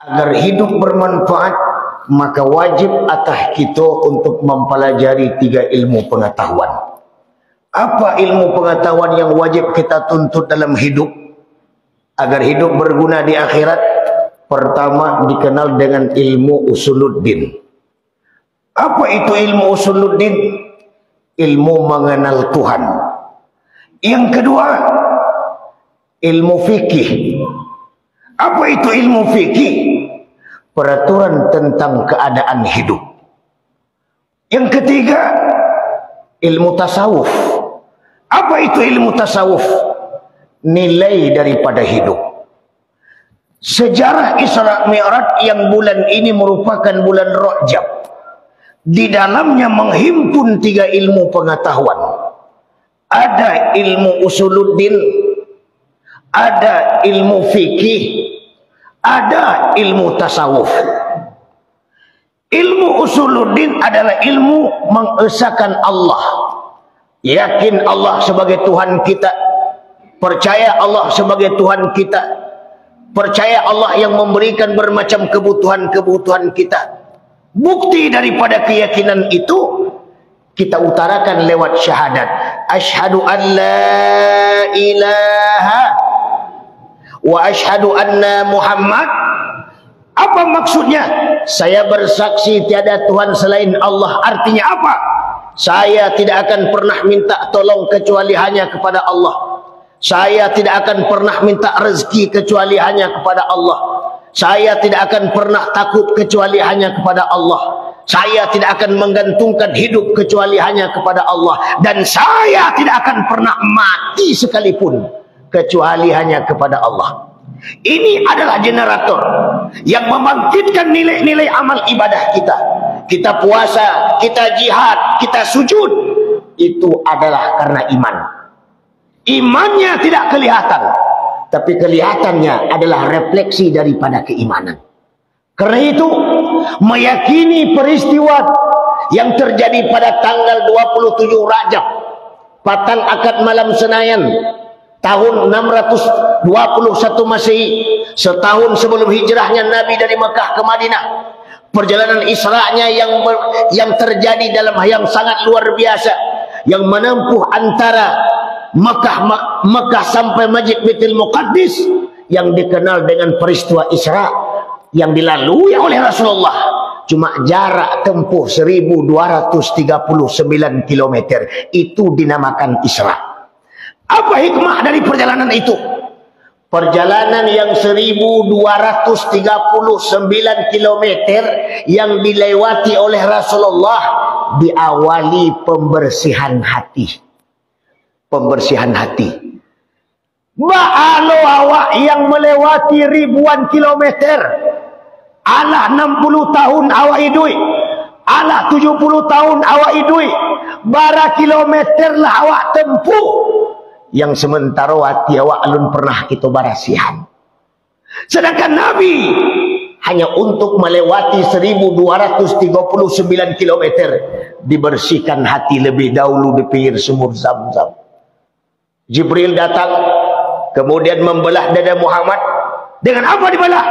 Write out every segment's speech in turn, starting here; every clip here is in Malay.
Agar hidup bermanfaat, maka wajib atas kita untuk mempelajari 3 ilmu pengetahuan. Apa ilmu pengetahuan yang wajib kita tuntut dalam hidup agar hidup berguna di akhirat? Pertama dikenal dengan ilmu usuluddin. Apa itu ilmu usuluddin? Ilmu mengenal Tuhan. Yang kedua, ilmu fikih. Apa itu ilmu fikih? Peraturan tentang keadaan hidup. Yang ketiga, ilmu tasawuf. Apa itu ilmu tasawuf? Nilai daripada hidup. Sejarah Isra Mi'raj yang bulan ini merupakan bulan Rajab. Di dalamnya menghimpun 3 ilmu pengetahuan. Ada ilmu usuluddin, ada ilmu fikih, ada ilmu tasawuf. Ilmu usuluddin adalah ilmu mengesahkan Allah. Yakin Allah sebagai Tuhan kita. Percaya Allah sebagai Tuhan kita. Percaya Allah yang memberikan bermacam kebutuhan-kebutuhan kita. Bukti daripada keyakinan itu kita utarakan lewat syahadat. Asyhadu an la ilaha wa asyhadu anna Muhammad. Apa maksudnya? Saya bersaksi tiada Tuhan selain Allah. Artinya apa? Saya tidak akan pernah minta tolong kecuali hanya kepada Allah. Saya tidak akan pernah minta rezeki kecuali hanya kepada Allah. Saya tidak akan pernah takut kecuali hanya kepada Allah. Saya tidak akan menggantungkan hidup kecuali hanya kepada Allah. Dan saya tidak akan pernah mati sekalipun kecuali hanya kepada Allah. Ini adalah generator yang membangkitkan nilai-nilai amal ibadah kita. Kita puasa, kita jihad, kita sujud. Itu adalah karena iman. Imannya tidak kelihatan, tapi kelihatannya adalah refleksi daripada keimanan. Karena itu, meyakini peristiwa yang terjadi pada tanggal 27 Rajab, Patang Akad Malam Senayan, tahun 621 Masehi, setahun sebelum hijrahnya Nabi dari Mekah ke Madinah. Perjalanan Isra'nya yang terjadi dalam yang sangat luar biasa, yang menempuh antara Mekah sampai Masjid Baitul Muqaddis, yang dikenal dengan peristiwa Isra, yang dilalui oleh Rasulullah cuma jarak tempuh 1239 km. Itu dinamakan Isra. Apa hikmah dari perjalanan itu? Perjalanan yang 1239 km yang dilewati oleh Rasulullah diawali pembersihan hati. Pembersihan hati. Ba'alo awak yang melewati ribuan kilometer. Alah 60 tahun awak hidui. Alah 70 tahun awak hidui. Bara kilometer lah awak tempuh. Yang sementara hati awak alun pernah kita barasihan. Sedangkan Nabi hanya untuk melewati 1239 km dibersihkan hati lebih dahulu di pinggir sumur Zam-Zam. Jibril datang, kemudian membelah dada Muhammad. Dengan apa dibelah?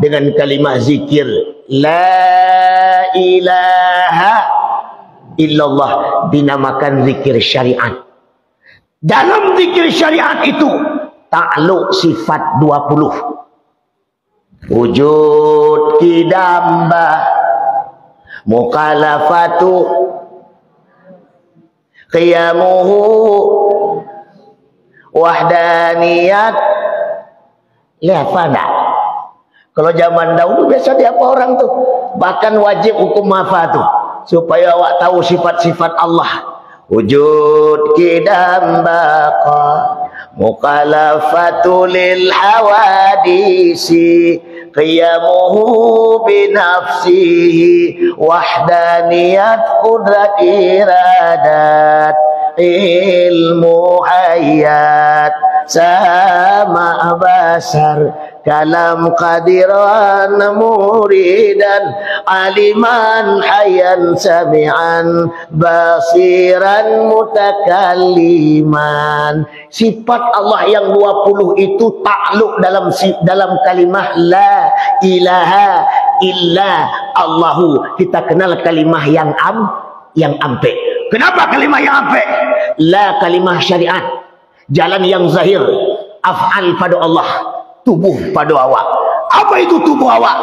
Dengan kalimat zikir La ilaha illallah, dinamakan zikir syariat. Dalam zikir syariat itu takluk sifat 20. Wujud kidamba, mukalafatu, qiyamuhu, wahdaniyat, lafada. Kalau zaman dahulu biasa dia apa orang tuh, bahkan wajib hukum mafa tuh, supaya awak tahu sifat-sifat Allah. Wujud kidam baqa, mukhalafatu lil hawadisi, qiyamuhu binafsihi, wahdaniyat qudrat iradat, ilmu hayat, sama basar, kalam qadiran muridan aliman hayyan sami'an basiran mutakalliman. Sifat Allah yang 20 itu takluk dalam kalimah la ilaha illa Allahu. Kita kenal kalimah yang ampe. Kenapa kalimah yang ampe? La kalimah syariat, jalan yang zahir, af'al pada Allah, tubuh pada awak. Apa itu tubuh awak?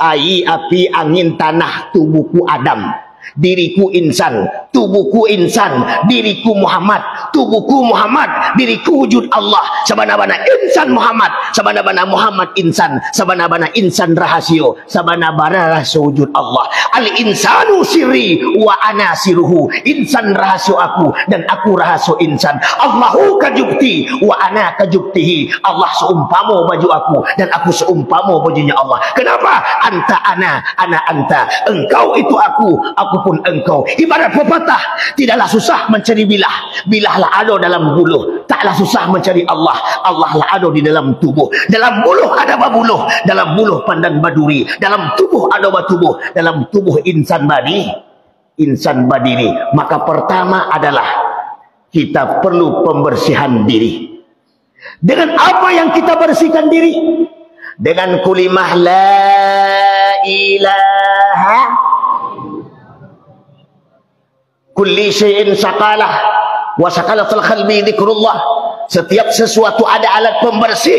Air, api, angin, tanah, tubuhku Adam, diriku insan, tubuhku insan, diriku Muhammad, tubuhku Muhammad, diriku wujud Allah. Sabana-bana insan Muhammad, sabana-bana Muhammad insan, sabana-bana insan rahasio, sabana-bana rahasio wujud Allah. Al-insanu sirri wa ana siruhu. Insan rahasio aku dan aku rahasio insan. Allahu kajubti wa ana kajubtihi. Allah seumpama baju aku dan aku seumpama bajunya Allah. Kenapa? Anta ana anta. Engkau itu aku pun engkau. Ibarat pepatah, tidaklah susah mencari bilah, bilahlah ada dalam buluh. Taklah susah mencari Allah, Allah lah ada di dalam tubuh. Dalam buluh ada babuluh, dalam buluh pandan baduri, dalam tubuh ada batubuh, dalam tubuh insan badiri. Maka pertama adalah kita perlu pembersihan diri. Dengan apa yang kita bersihkan diri? Dengan kalimah la ilaha kulli syai'in saqalah wa saqalatul qalbi dzikrullah. Setiap sesuatu ada alat pembersih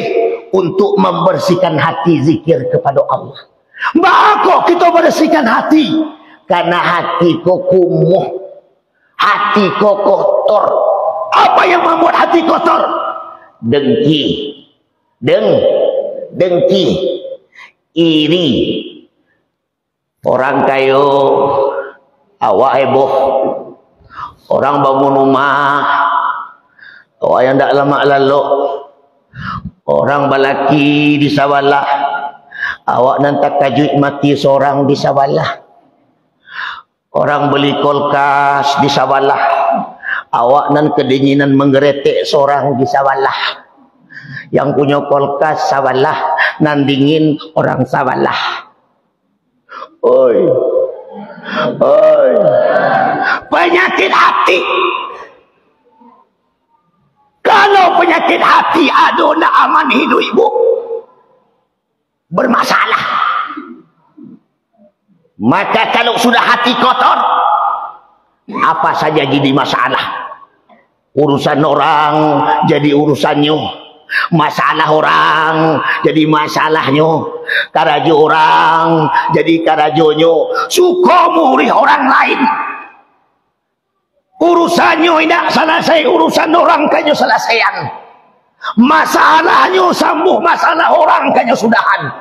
untuk membersihkan hati, zikir kepada Allah. Maka kita bersihkan hati karena hati kok kumuh, hati kok kotor. Apa yang membuat hati kotor? Dengki, iri. Orang kayo awak heboh, orang bangun rumah, awak yang tak lama lalu, orang balaki di sawalah, awak nanti kajuit mati seorang di sawalah. Orang beli kulkas di sawalah, awak nan kedinginan menggeretek seorang di sawalah. Yang punya kulkas sawalah, nan dingin orang sawalah. Oi, penyakit hati. Kalau penyakit hati aduh nak aman hidup ibu bermasalah. Maka kalau sudah hati kotor, apa saja jadi masalah. Urusan orang jadi urusannya, masalah orang jadi masalahnya, karajo orang jadi karajonyo, suka murih orang lain. Urusannya tidak selesai, urusan orang kayaknya selesaian. Masalahnya sambuh masalah orang kayaknya sudahan.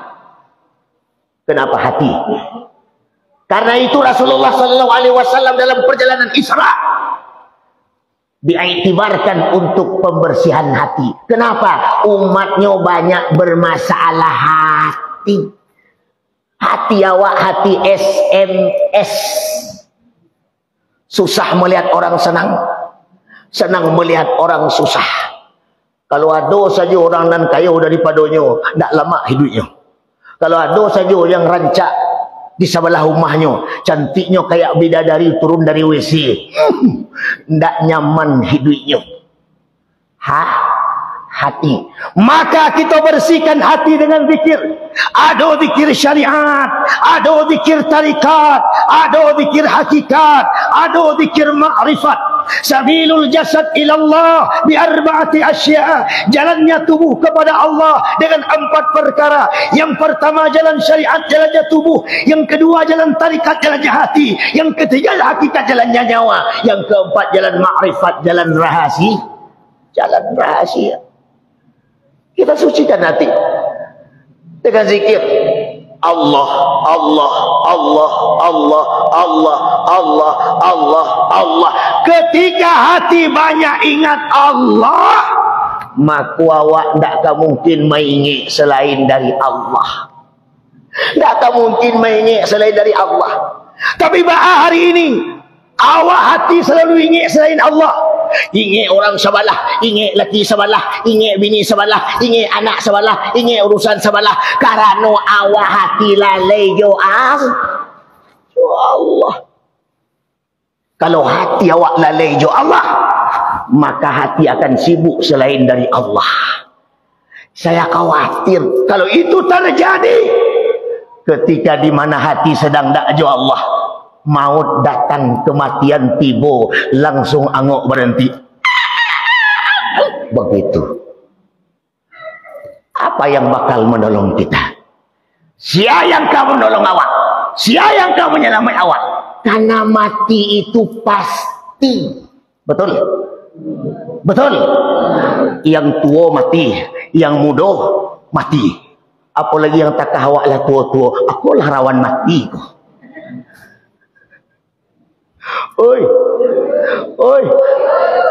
Kenapa hati? Karena itu Rasulullah SAW dalam perjalanan Isra diiktibarkan untuk pembersihan hati. Kenapa? Umatnya banyak bermasalah hati. Hati awak, hati SMS. Susah melihat orang senang, senang melihat orang susah. Kalau ada saja orang nan kaya daripadanya, tak lama hidupnya. Kalau ada saja yang rancak di sebelah rumahnya, cantiknya kayak bidadari turun dari WC, tak nyaman hidupnya. Hati. Maka kita bersihkan hati dengan zikir. Ada zikir syariat, ada zikir tarikat, ada zikir hakikat, ada zikir ma'rifat. Sabilul jasad ilallah bi arba'ati asya'. Jalannya tubuh kepada Allah dengan 4 perkara. Yang pertama jalan syariat, jalannya tubuh. Yang kedua jalan tarikat, jalannya hati. Yang ketiga hakikat, jalannya nyawa. Yang keempat jalan ma'rifat, jalan rahasia. Jalan rahasia. Kita sucikan hati dengan zikir. Allah, Allah, Allah, Allah, Allah, Allah, Allah, Allah. Ketika hati banyak ingat Allah, maka awak tak akan mungkin mengingat selain dari Allah. Tak akan mungkin mengingat selain dari Allah. Tapi hari ini awak hati selalu ingat selain Allah. Ingat orang sebelah, ingat laki sebelah, ingat bini sebelah, ingat anak sebelah, ingat urusan sebelah. Karena awak hati lalai jo Allah. Kalau hati awak lalai jo Allah, maka hati akan sibuk selain dari Allah. Saya khawatir kalau itu terjadi ketika di mana hati sedang dak jo Allah, maut datang, kematian tiba, langsung angok berhenti. Begitu. Apa yang bakal menolong kita? Siapa yang kau menolong awak? Siapa yang kau menyelamatkan awak? Karena mati itu pasti. Betul? Betul? Yang tua mati, yang muda mati. Apalagi yang tak awak lah tua-tua, akulah rawan mati. Oi, oi,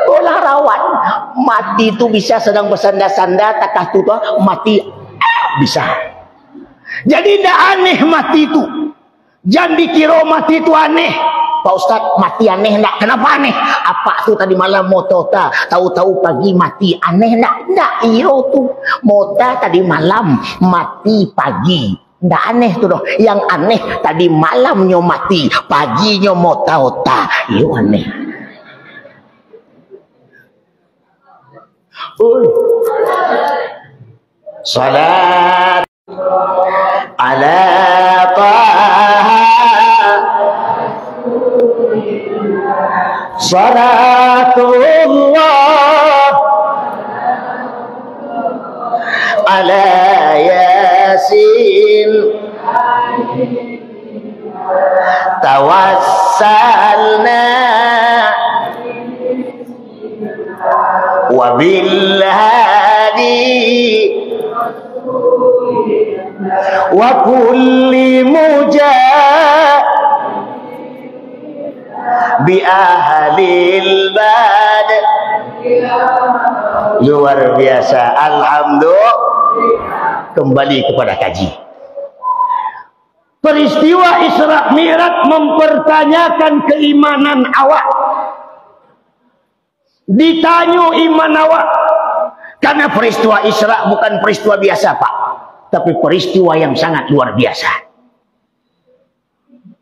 olah rawan mati itu bisa sedang bersanda-sanda, takah tu mati bisa. Jadi tidak aneh mati itu. Jangan dikira mati itu aneh. Pak Ustaz, mati aneh nak? Kenapa aneh? Apa tu tadi malam motota, tahu-tahu pagi mati aneh nak? Tidak, iyo tu mota tadi malam mati pagi. Nggak aneh tuh dong. Yang aneh tadi malamnya mati, paginya mota-ota. Itu aneh. Salat ala taha salatullah ala yasin tawassalna wa bil hadi wa kulli mujah bi ahlil bad. Luar biasa, alhamdulillah. Kembali kepada kaji. Peristiwa Isra Mi'raj mempertanyakan keimanan awak. Ditanya iman awak. Karena peristiwa Isra bukan peristiwa biasa, Pak, tapi peristiwa yang sangat luar biasa.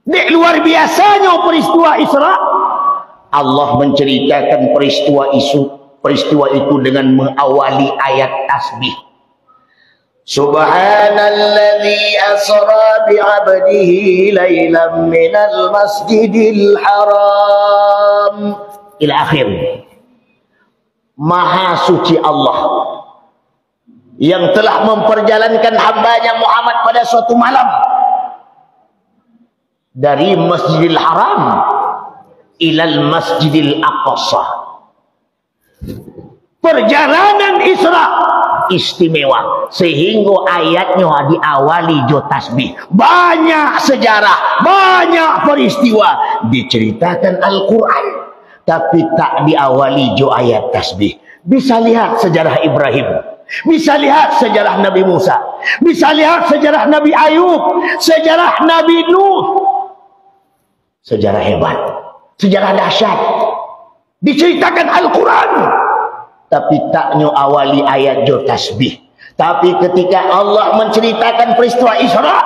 Dek, luar biasanya peristiwa Isra. Allah menceritakan peristiwa itu dengan mengawali ayat tasbih. Subhanalladzi asra bi'abdihi lailan minal masjidil haram ila akhir. Maha suci Allah yang telah memperjalankan hambanya Muhammad pada suatu malam dari Masjidil Haram ilal Masjidil Aqsa. Perjalanan Isra istimewa sehingga ayatnya diawali jo tasbih. Banyak sejarah, banyak peristiwa diceritakan Al-Quran, tapi tak diawali jo ayat tasbih. Bisa lihat sejarah Ibrahim, bisa lihat sejarah Nabi Musa, bisa lihat sejarah Nabi Ayub, sejarah Nabi Nuh. Sejarah hebat, sejarah dahsyat diceritakan Al-Quran, tapi taknya awali ayat jo tasbih. Tapi ketika Allah menceritakan peristiwa Isra,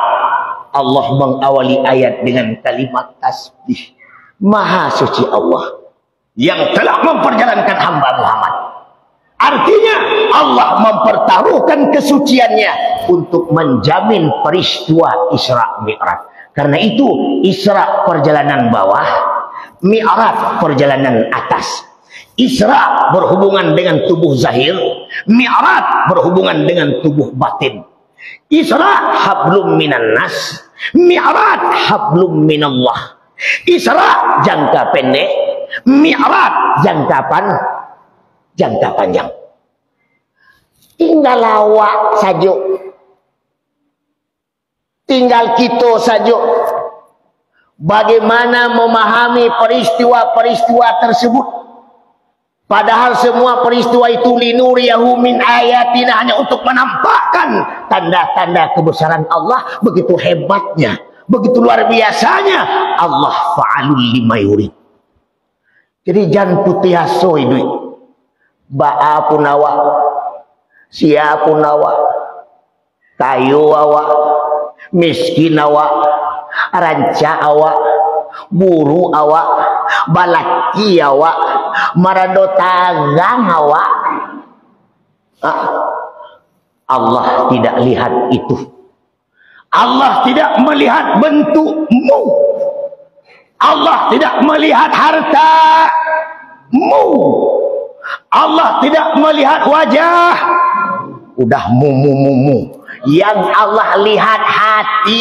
Allah mengawali ayat dengan kalimat tasbih. Maha suci Allah yang telah memperjalankan hamba Muhammad. Artinya Allah mempertaruhkan kesuciannya untuk menjamin peristiwa Isra Mi'raj. Karena itu Isra perjalanan bawah, Mi'raj perjalanan atas. Isra berhubungan dengan tubuh zahir, Mi'raj berhubungan dengan tubuh batin. Isra hablum minan nas, Mi'raj hablum minallah. Isra jangka pendek, Mi'raj jangka panjang. Tinggal awak saja, tinggal kita saja bagaimana memahami peristiwa-peristiwa tersebut. Padahal semua peristiwa itu linuriyahu min ayatina, hanya untuk menampakkan tanda-tanda kebesaran Allah. Begitu hebatnya, begitu luar biasanya Allah fa'alul lima yurid. Jadi jangan putih asoi duit. Ba'a pun awak, sia pun awak, kayu awak, miskin awak, ranca awak, buru awak, balaki awak, marado tagang awak. Allah tidak lihat itu. Allah tidak melihat bentukmu. Allah tidak melihat hartamu. Allah tidak melihat wajah. Udah mu. Yang Allah lihat hatimu.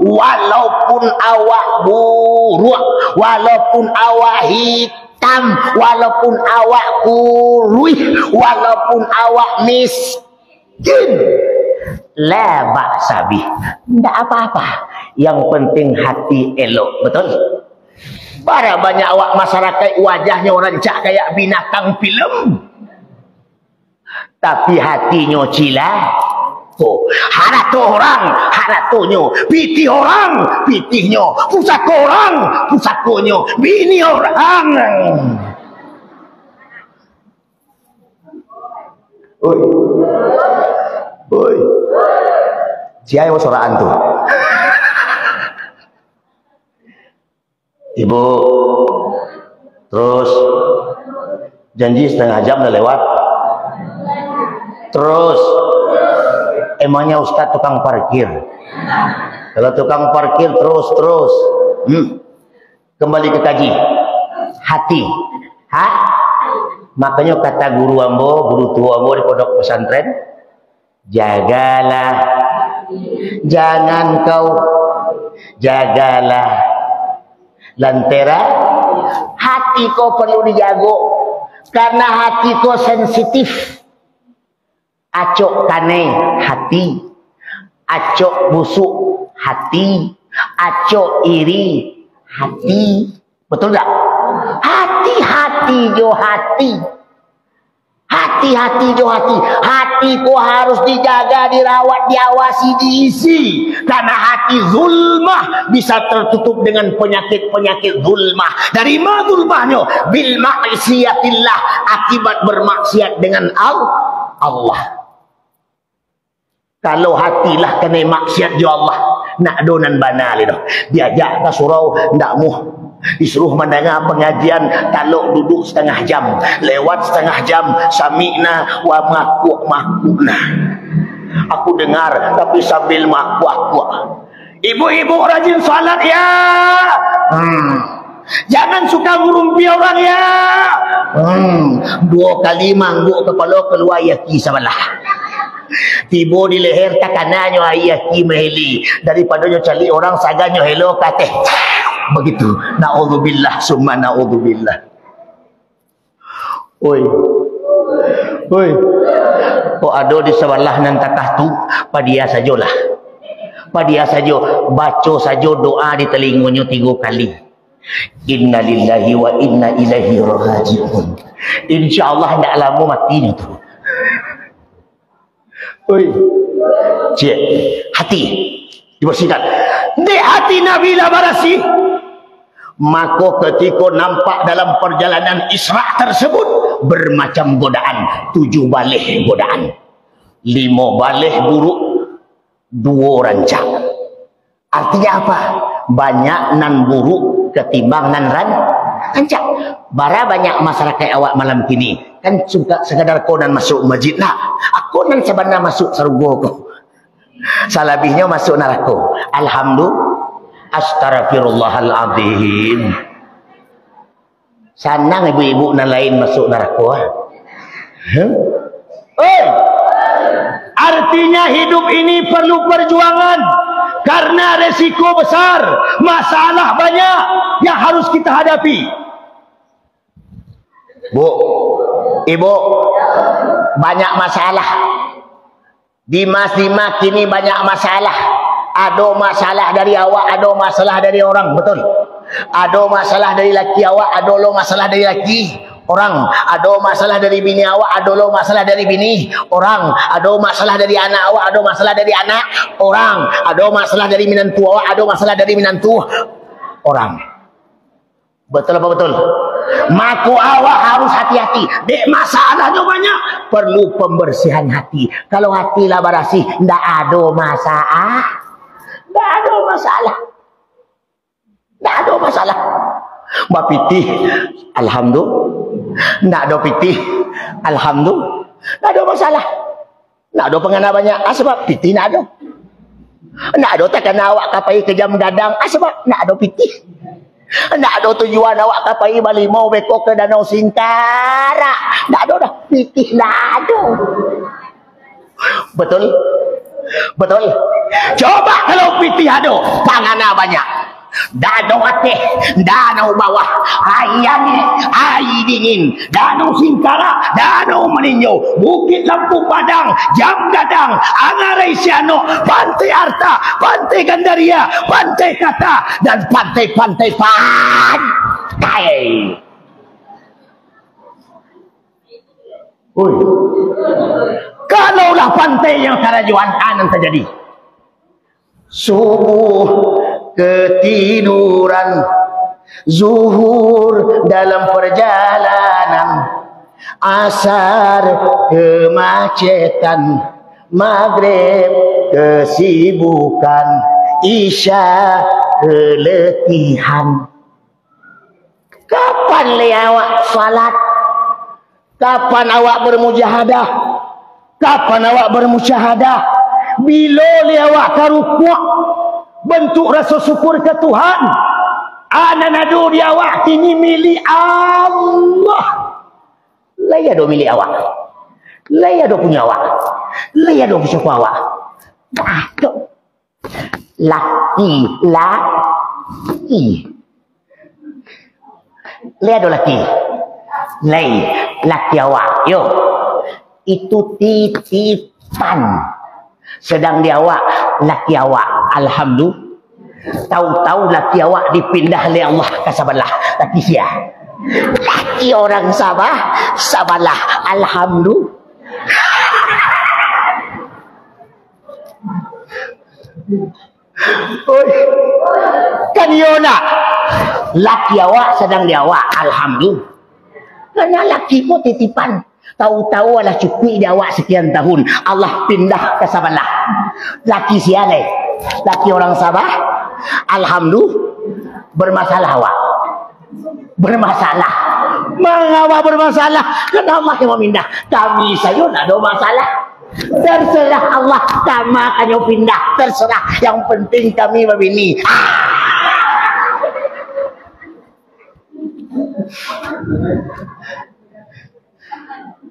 Walaupun awak buruk, walaupun awak hitam, walaupun awak kurus, walaupun awak miskin, la ba'sa bih. Tidak apa-apa. Yang penting hati elok. Betul? Para banyak awak masyarakat wajahnya orang cak kayak binatang film, tapi hatinya cila. Harato orang, haratonyo, pitih orang, pitihnya, pusako orang, pusakonyo, bini orang. Oi, siapa soraan tuh? Ibu, terus janji setengah jam udah lewat. Terus emangnya Ustadz tukang parkir? Kalau tukang parkir terus kembali ke kaji hati. Makanya kata guru tua ambo di pondok pesantren, jagalah, jangan kau jagalah lantera hati kau perlu dijago, karena hati kau sensitif. Acok kane hati, acok busuk hati, acok iri hati. Betul tak? Hati-hati jo hati. Hati-hati jo hati. Hati kau harus dijaga, dirawat, diawasi, diisi. Karena hati zulmah bisa tertutup dengan penyakit-penyakit zulmah. Dari mana zulmahnya? Bil maksiatillah, akibat bermaksiat dengan Allah. Kalau hatilah kena maksiat di Allah, nak donan banal itu. Diajak ke surau, ndak muh. Disuruh mendengar pengajian, kalau duduk setengah jam, lewat setengah jam, sami'na wa makuna. Aku dengar, tapi sambil makwa. Ibu-ibu rajin salat ya. Jangan suka ngurumpi orang ya. 2 kali mangguk kepala keluar yaki sebelah. Tiba di leher takanannya ayaki meheli, daripada nyo cari orang saganyo hello kate begitu. Naudzubillah summa naudzubillah. Oi kok ada di sebelah nan takah tu padia sajalah, padia saja baca saja doa di telingonyo 3 kali, inna lillahi wa inna ilaihi raji'un. Insyaallah ndak lama matinya tu. Cik, hati dibersihkan. Di hati Nabi lah barasi. Maka ketika nampak dalam perjalanan Isra tersebut bermacam godaan, 7 balih godaan, 5 balih buruk, 2 rancak. Artinya apa? Banyak nan buruk ketimbang nan rancak. Bara banyak masyarakat awak malam kini kan suka sekadar konan masuk masjid nak, aku nan sebenarnya masuk surga ko, salabihnya masuk neraka. Alhamdulillah, astaghfirullahaladzim. Sanang ibu-ibu nan lain masuk neraka. Artinya hidup ini perlu perjuangan, karena resiko besar, masalah banyak yang harus kita hadapi. Bu, ibu, banyak masalah. Dimas kini banyak masalah. Ada masalah dari awak, ada masalah dari orang, betul? Ada masalah dari laki awak, ada lo masalah dari laki orang. Ada masalah dari bini awak, ada lo masalah dari bini orang. Ada masalah dari anak awak, ada masalah dari anak orang. Ada masalah dari minantu awak, ada masalah dari minantu orang. Betul apa betul? Maka awak harus hati-hati. Dek masalahnya banyak. Perlu pembersihan hati. Kalau hati lah bersih, ndak ada masalah. Ndak ada masalah. Ndak ada masalah. Mbak pitih, alhamdulillah. Ndak ada pitih, alhamdulillah. Ndak ada masalah. Ndak ada pengenal banyak. Sebab pitih ndak ada. Ndak ada takkan awak kapai ke jam gadang. Sebab ndak ada pitih. Ndak ada tujuan awak kapai balik mau beko ke Danau Singkara. Ndak ada dah. Pitih ndak ada. Betul? Betul? Coba kalau pitih ada, pangannya banyak. Danau Aceh, danau bawah, air dingin, Danau Singkara, danau meninjau, Bukit Lampu Padang, Jam Gadang, Angarai Siano, Pantai Arta, Pantai Gandaria, Pantai Kata, dan pantai-pantai pantai. Kalaulah pantai yang kerajuan kanan terjadi, subuh ketiduran, zuhur dalam perjalanan, asar kemacetan, maghrib kesibukan, isya keletihan. Kapan awak salat? Kapan awak bermujahadah? Kapan awak bermusyahadah? Bila awak karukuk? Bentuk rasa syukur ke Tuhan. Ana nadu di awak kini milik Allah. Laya do milik awak. Laya do punya awak. Laya do bersyukur awak. Aduh. Laki. Laya do laki. Laki awak. Yo. Itu titipan. Sedang di awak, laki awak, alhamdulillah. Tahu-tahu laki awak dipindah oleh Allah ke Sabalah. Laki sia. Laki orang Sabah, Sabalah, alhamdulillah. Kan Yona, laki awak sedang di awak, alhamdulillah. Karena laki pun titipan. Tahu-tahu adalah cukup di awak sekian tahun. Allah pindah ke Sabalah. Laki siapa? Laki orang Sabah. Alhamdulillah. Bermasalah awak. Bermasalah. Mengapa bermasalah? Kenapa Allah yang memindah? Kami saya tak ada masalah. Terserah Allah. Kami akan pindah. Terserah. Yang penting kami begini.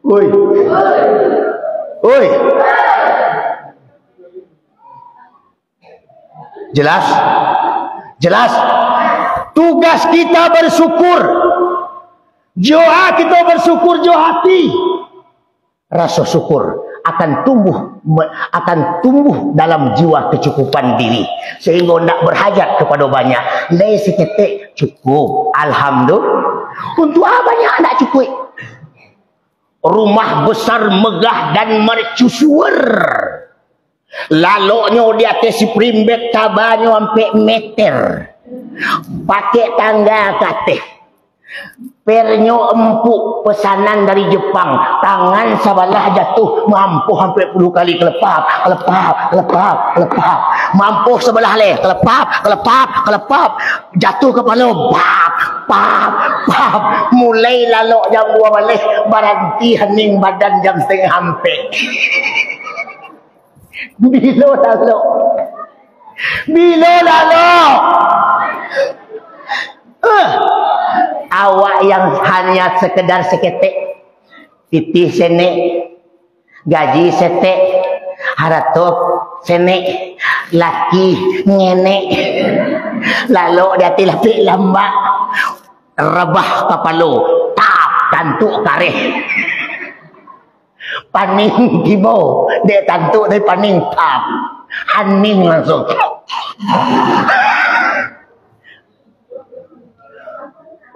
Oi. Oi. Jelas? Jelas? Tugas kita bersyukur. Doa kita bersyukur, doa hati. Rasa syukur akan tumbuh dalam jiwa kecukupan diri. Sehingga tidak berhajat kepada banyak. Lai seketik cukup. Alhamdulillah. Untuk apa banyak tidak cukup? Rumah besar megah dan mercusuar. Laloknya di atas si primbek tabanyo sampai meter. Pakai tangga kateh. Pernyo empuk pesanan dari Jepang. Tangan Sabalah jatuh mampu hampir 10 kali kelepap. Mampu sebelah leh kelepap. Jatuh kepala pap. Mulai lalok jam 2 balik berhenti hening badan jam setengah hampir. Bila lalok awak yang hanya sekedar seketek, titih senek, gaji setek, haratok senek, laki ngenek, lalu dia tilapik lambak, rebah kepala, tap tantuk kareh, paning tibo, dia tantuk dari paning tap, haning langsung.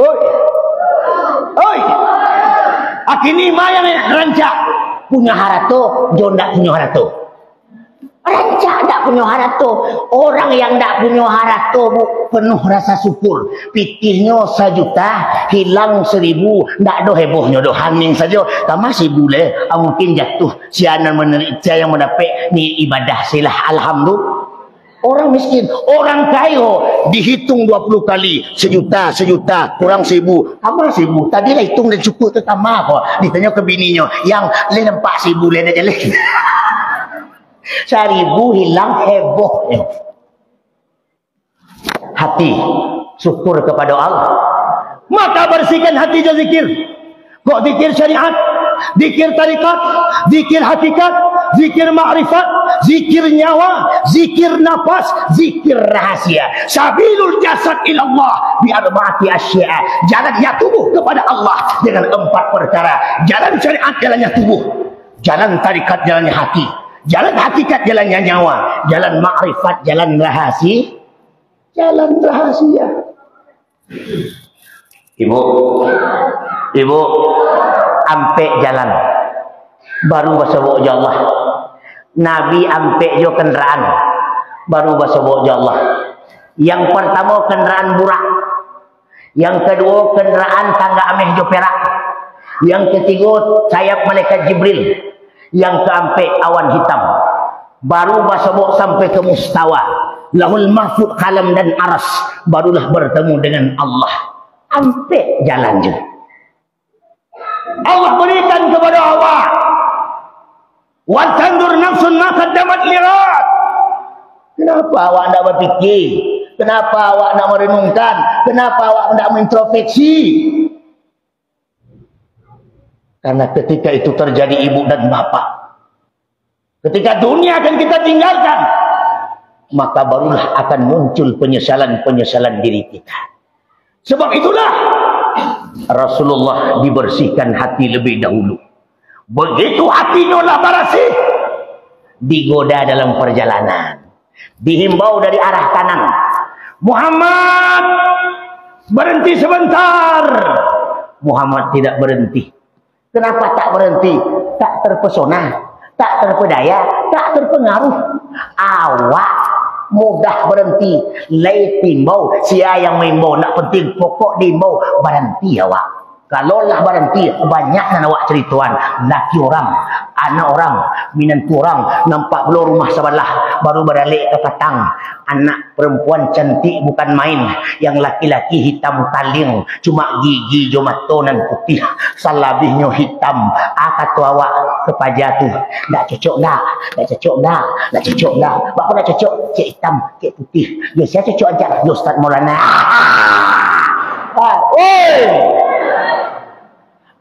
Oi. Akini maya rancak punya harato, jondak punya harato. Rancak tak punya harta. Orang yang tak punya harta penuh rasa syukur. Pitihnya 1 juta, hilang 1000, tak ada hebohnya, dah haning saja. Tak masih boleh, mungkin jatuh. Sianan menerita yang mendapat ni ibadah silah. Alhamdulillah. Orang miskin, orang kaya dihitung 20 kali. 1 juta, 1 juta, kurang 1000. Tambah 1000. Tadi lah hitung dan cukup tu tambah kok. Ditanya ke bininya, yang lain nampak 1000 lain aja lain. 1000 hilang hebohnya. Hati syukur kepada Allah, maka bersihkan hati je zikir. Kok zikir syariat, zikir tarikat, zikir hakikat, zikir ma'rifat, zikir nyawa, zikir nafas, zikir rahasia. Sabilul jasad ilallah bi arba'ati asya'. Jalannya tubuh kepada Allah dengan 4 perkara. Jalan syariat jalannya tubuh, jalan tarikat jalannya hati, jalan hakikat jalannya nyawa, jalan ma'rifat jalan rahasia. Jalan rahasia. Ibu ampe jalan baru basabok Allah. Nabi ampe jo kendaraan baru basabok Allah. Yang pertama kendaraan burak, yang kedua kendaraan tangga ameh jo perak, yang ketiga sayap malaikat Jibril, yang keempat awan hitam. Baru basabok sampai ke mustawa Lahul Mahfud, kalam dan aras, barulah bertemu dengan Allah. Ampe jalan je. Allah berikan kepada awak, wa tandur nafsun ma qaddamat lirat. Kenapa awak nak berfikir? Kenapa awak nak merenungkan? Kenapa awak nak mengintrospeksi? Karena ketika itu terjadi ibu dan bapak, ketika dunia akan kita tinggalkan, maka barulah akan muncul penyesalan-penyesalan diri kita. Sebab itulah Rasulullah dibersihkan hati lebih dahulu. Begitu hatinya lah bersih, digoda dalam perjalanan, dihimbau dari arah kanan, Muhammad berhenti sebentar. Muhammad tidak berhenti. Kenapa tak berhenti? Tak terpesona, tak terpedaya, tak terpengaruh. Awak mudah berhenti. Lai timbau, sia yang mimbau, nak penting pokok dimbau, berhenti awak. Kalau lah berhenti, banyak nak awak cerituan. Laki orang, anak orang, minantu orang, nampak belum rumah sebelah, baru balik ke petang. Anak perempuan cantik bukan main, yang laki-laki hitam taling, cuma gigi jomato nan putih, salabihnya hitam. Kata awak kepaja tu, nak cocok dah, nak cocok dah, nak cocok dah. Bapa nak cocok, cik hitam, cik putih. Ya saya cocok aja, ya Ustaz Maulana.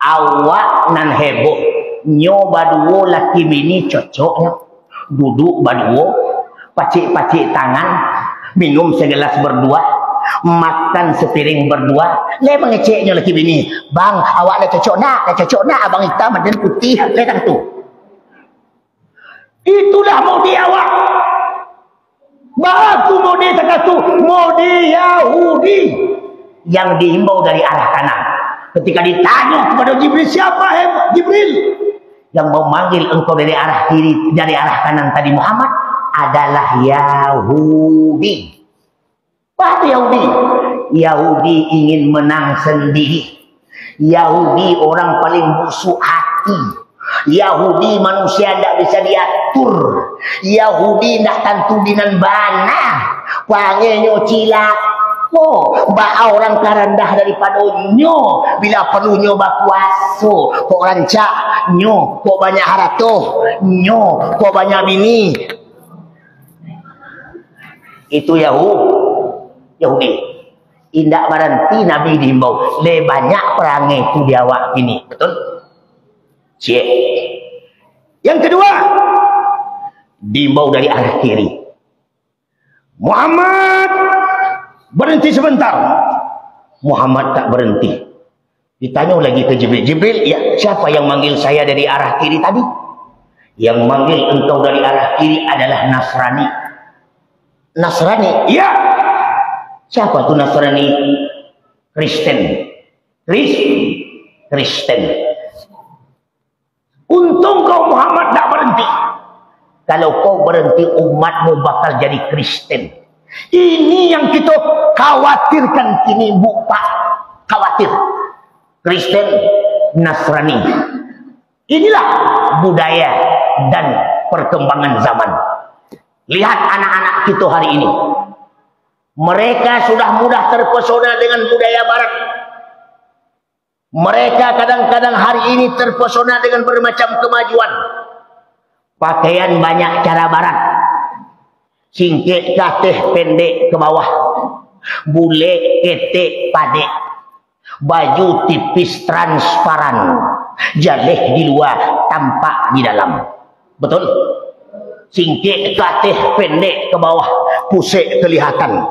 Awak nan heboh nyo baduo laki bini cocoknya, duduk baduo, pacik-pacik tangan, minum segelas berdua, makan sepiring berdua. Le mengeceknya laki bini, bang awak dah cocok nak abang hitam dan putih letang tu. Itulah modi awak. Baku modi sekatu, modi Yahudi yang dihimbau dari arah kanan. Ketika ditanya kepada Jibril, siapa Jibril yang memanggil engkau dari arah kiri, dari arah kanan tadi? Muhammad adalah Yahudi. Apa Yahudi? Yahudi ingin menang sendiri. Yahudi orang paling busuk hati. Yahudi manusia tidak bisa diatur. Yahudi tidak tentu dinan bana. Panggilnya cilak. Ba orang karendah daripada nyo, bila perlunya bakuaso, kok rancak nyo, kok banyak harta nyo, kok banyak bini. Itu Yahudi. Indak berhenti Nabi dihimbau, le banyak perangai itu di awak ini. Betul? Cik. Yang kedua, dihimbau dari arah kiri. Muhammad berhenti sebentar. Muhammad tak berhenti. Ditanya lagi ke Jibril, Jibril, ya siapa yang manggil saya dari arah kiri tadi? Yang manggil engkau dari arah kiri adalah Nasrani. Nasrani? Ya. Siapa tu Nasrani? Kristen. Kristen. Untung kau Muhammad tak berhenti. Kalau kau berhenti, umatmu bakal jadi Kristen. Ini yang kita khawatirkan kini, Bu Pak. Khawatir. Kristen, Nasrani. Inilah budaya dan perkembangan zaman. Lihat anak-anak kita hari ini. Mereka sudah mudah terpesona dengan budaya barat. Mereka kadang-kadang hari ini terpesona dengan bermacam kemajuan. Pakaian banyak cara barat. Singkit katih pendek ke bawah. Bule ketek padek. Baju tipis transparan. Jaleh di luar, tampak di dalam. Betul? Singkit katih pendek ke bawah. Pusik kelihatan.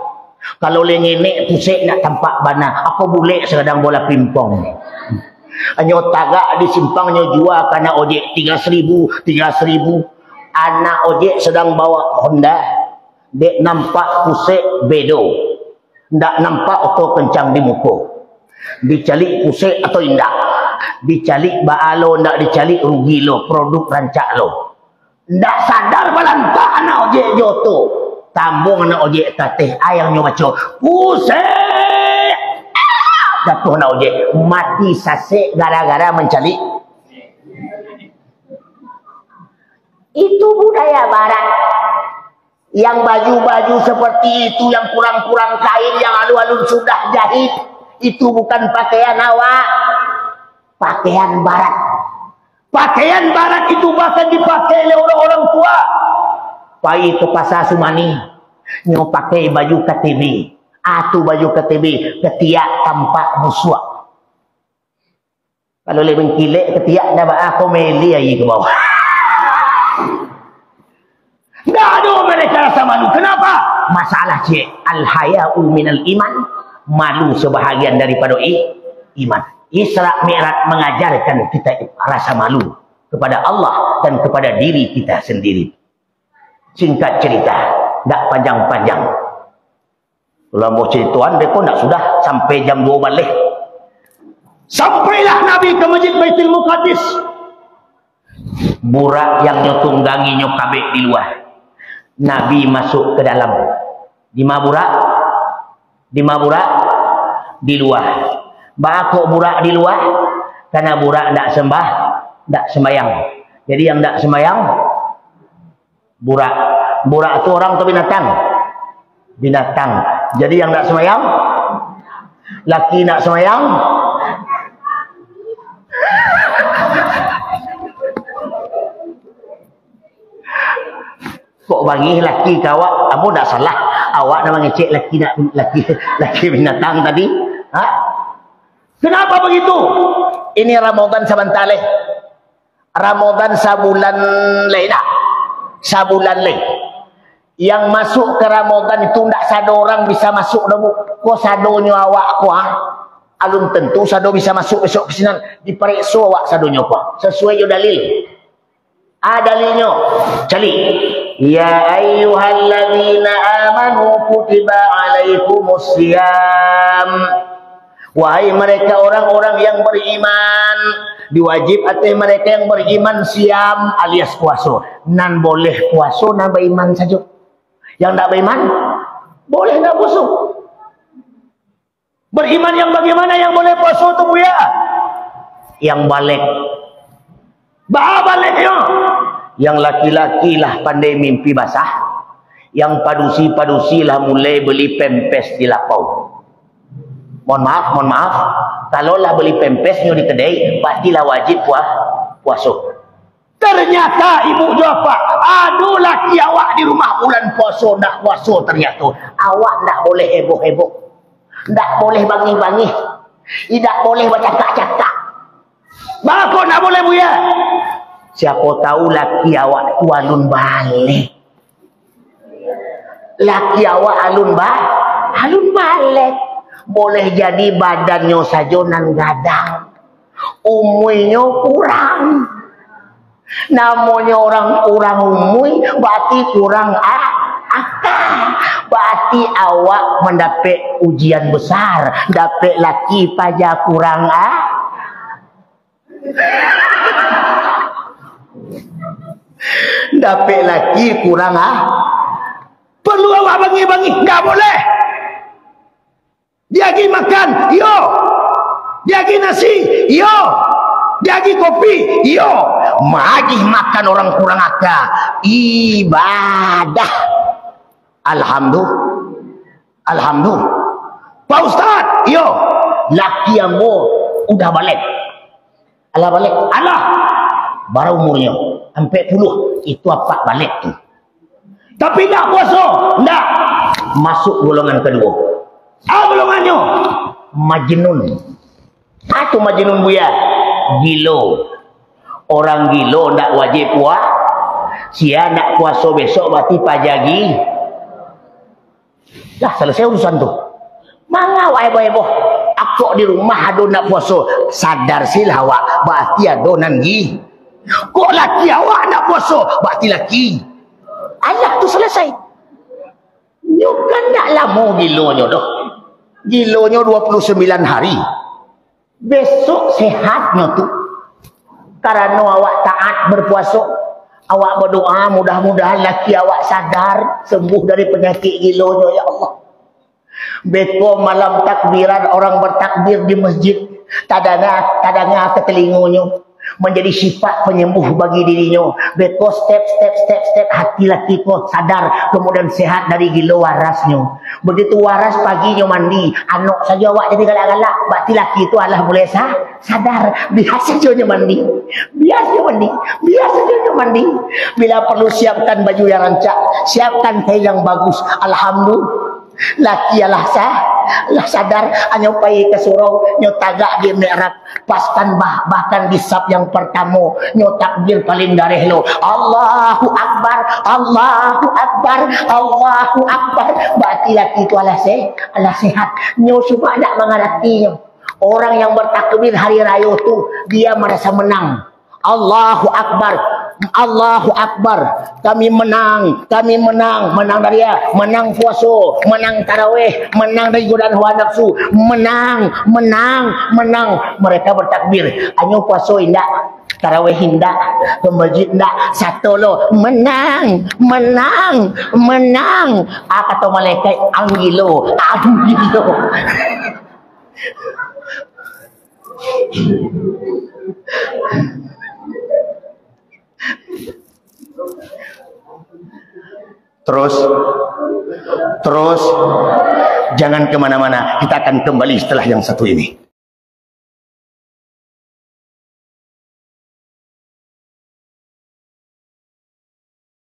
Kalau lengenek pusik nak tampak bana. Aku bule sedang bola pimpong. Anyo tagak di simpang nyo jual karena ojek 3.000. Anak ojek sedang bawa Honda. Dek nampak pusik bedo. Ndak nampak auto kencang di muka. Dicalik pusik atau indak. Dicalik baalo, ndak dicalik rugi lo. Produk rancak lo. Ndak sadar balanta anak ojek joto. Tambung anak ojek katih ayang nyo baca pusik. Jatuh anak ojek mati sasek gara-gara mencalik. Itu budaya barat. Yang baju-baju seperti itu, yang kurang-kurang kain, yang alun-alun sudah jahit, itu bukan pakaian awak. Pakaian barat. Pakaian barat itu bahkan dipakai oleh orang-orang tua. Pai ke pasar Sumani, nyo pakai baju KTB. Atu baju KTB, ketiak tampak musuh. Kalau lebih kilek ketiak dah aku meli aja ke bawah. Nggak ada mereka rasa malu. Kenapa? Masalah cik al-haya'u minal iman. Malu sebahagian daripada iman. Isra Mi'raj mengajarkan kita rasa malu kepada Allah dan kepada diri kita sendiri. Singkat cerita, nggak panjang-panjang. Kalau mau cerituan, mereka nak sudah sampai jam 2 balik. Sampailah Nabi ke Masjid Baitul Muqaddis. Burak yang nyotunggangi nyokabek di luar. Nabi masuk ke dalam. Di mana burak? Di mana burak? Di luar. Bakok burak di luar? Karena burak tak sembah, tak sembayang. Jadi yang tak sembayang, burak. Burak itu orang atau binatang? Binatang. Jadi yang tak sembayang, laki nak sembayang. Kok bagi laki kawak, kamu tak salah. Awak nak mengecek laki binatang tadi. Ha? Kenapa begitu? Ini Ramadan sebentar leh. Ramadan sabulan leh dah. Sabulan leh. Yang masuk ke Ramadan itu tak sado orang bisa masuk dah. Kok sadonyo awak ko ha? Alun tentu sado bisa masuk besok ke sini. Diperiksa awak sadonyo ko. Sesuai jo dalil. Dalilnya. Cali. Ya ayyuhalladzina amanu kutiba alaikumus siyam. Wahai mereka orang-orang yang beriman, diwajib atas mereka yang beriman siam alias puasa. Nan boleh puasa, nan beriman saja. Yang tak beriman, boleh tak puasa. Beriman yang bagaimana yang boleh puasa tu buya? Yang balik. Baliknya. Yang laki-laki lah pandai mimpi basah. Yang padusi-padusi lah mulai beli pempes di lapau. Mohon maaf. Kalau lah beli pempesnya di kedai, pastilah wajib puasa. Ternyata ibu jawab, aduh laki awak di rumah bulan puasa, nak puasa ternyata. Awak tak boleh heboh-heboh. Tak boleh bangih-bangih. Tidak boleh bercakap-cakap. Bakal tak boleh buya. Siapa tahu laki awak itu alun balik. Laki awak alun balik. Boleh jadi badannya saja nan gadang. Umurnya kurang. Namanya orang umur berarti kurang akal. Berarti awak mendapat ujian besar. Dapat laki pajak kurang Dapet laki kurang perlu awak bagi-bagi, nggak boleh. Dia lagi makan, yo. Dia lagi nasi, yo. Dia lagi kopi, yo. Magi makan orang kurang akal, ibadah. Alhamdulillah. Pak Ustaz, yo. Laki ambo udah balik. Allah baru umurnya sampai 10 itu apa balik tuh. Tapi tak puasa, enggak masuk golongan kedua. Golongannya majnun. Itu majnun buya, gilo. Orang gilo ndak wajib puasa. Sia nak puasa besok berarti pajagi. Lah selesai urusan tuh. Mangga wae boh. Aku di rumah ado nak puasa, sadar silah awak berarti ado nangi. Kok laki awak nak puasa berarti laki. Ayah tu selesai. Nyo kan tak lama gilonya dah. Gilonya 29 hari. Besok sehatnya tu. Karena awak taat berpuasa, awak berdoa mudah-mudahan laki awak sadar sembuh dari penyakit gilonya ya Allah. Beko malam takbiran orang bertakbir di masjid, tadanga ke telinganya menjadi sifat penyembuh bagi dirinya. Beko step hati laki ko sadar kemudian sehat dari gila warasnya. Begitu waras paginya mandi, anak saja awak jadi galak-galak, berarti laki itu Allah boleh sadar. Biasa saja mandi. Bila perlu siapkan baju yang rancak, siapkan kain yang bagus. Alhamdulillah. Laki lah sadar hanya pai ke surau nyo tagak di mi'rab paskan bahkan di sab yang pertama nyo takbir paling dareh lo Allahu Akbar berarti laki itu Allah sehat nyo cuma nak mengalatinya. Orang yang bertakbir hari raya tu dia merasa menang. Allahu Akbar, kami menang dari ya, menang puasa, menang tarawih, menang dari godaan hawa nafsu, menang. Mereka bertakbir, anyo puasa indak, tarawih indak, ke masjid indak, satu lo, menang. Kata malaikat, anggilo. Terus jangan kemana-mana, kita akan kembali setelah yang satu ini.